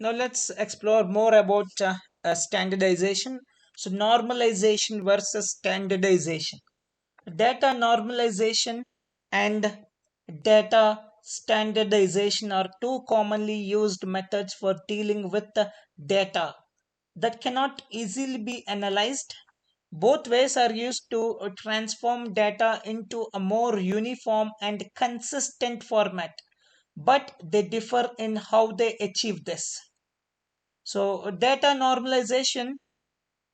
Now let's explore more about standardization. So normalization versus standardization. Data normalization and data standardization are two commonly used methods for dealing with the data that cannot easily be analyzed. Both ways are used to transform data into a more uniform and consistent format, but they differ in how they achieve this. So, data normalization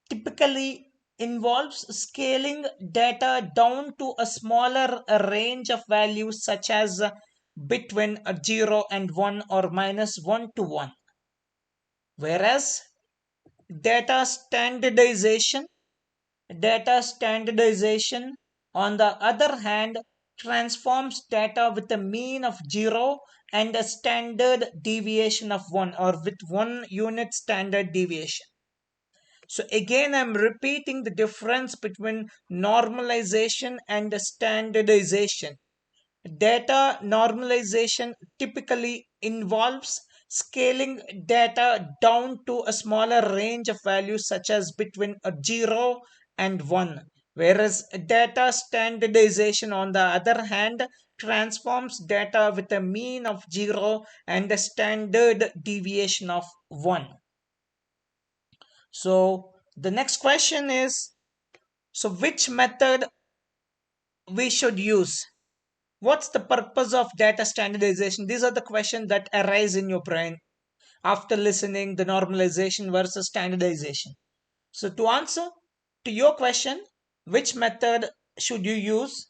typically involves scaling data down to a smaller range of values, such as between 0 and 1 or minus 1 to 1. Whereas data standardization, data standardization, on the other hand, transforms data with a mean of 0 and a standard deviation of 1, or with 1 unit standard deviation. So again, I'm repeating the difference between normalization and standardization. Data normalization typically involves scaling data down to a smaller range of values, such as between 0 and 1. Whereas data standardization, on the other hand, transforms data with a mean of 0 and a standard deviation of 1. So the next question is, so which method we should use? What's the purpose of data standardization? These are the questions that arise in your brain after listening the normalization versus standardization. So to answer to your question, which method should you use?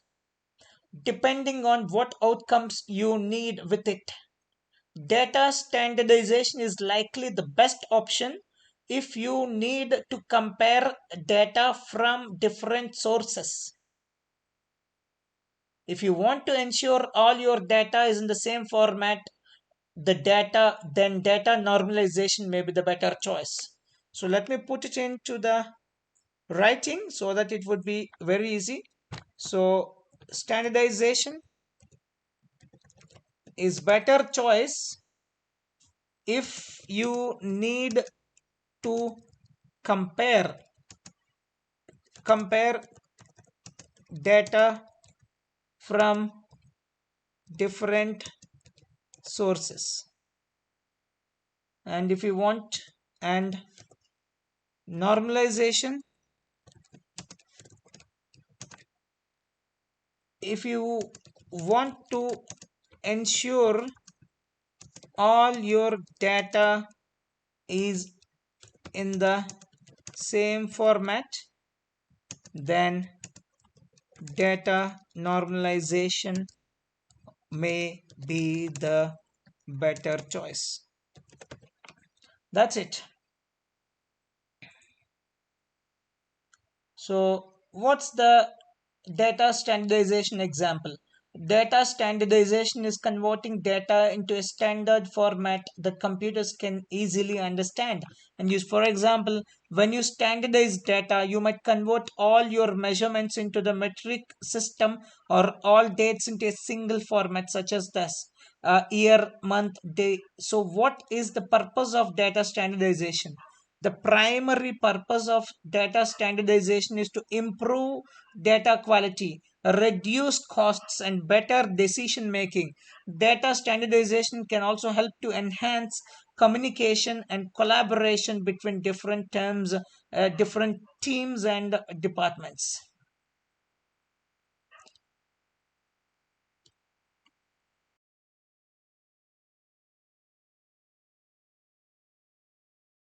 Depending on what outcomes you need with it. Data standardization is likely the best option if you need to compare data from different sources. If you want to ensure all your data is in the same format, then data normalization may be the better choice. So let me put it into the writing so that it would be very easy. So standardization is better choice if you need to compare compare data from different sources. And if you want, and normalization, if you want to ensure all your data is in the same format, then data normalization may be the better choice. That's it. So what's the data standardization example? Data standardization is converting data into a standard format that computers can easily understand and use. For example, when you standardize data, you might convert all your measurements into the metric system, or all dates into a single format, such as this: year, month, day. So what is the purpose of data standardization? The primary purpose of data standardization is to improve data quality, reduce costs, and better decision making. Data standardization can also help to enhance communication and collaboration between different teams and departments.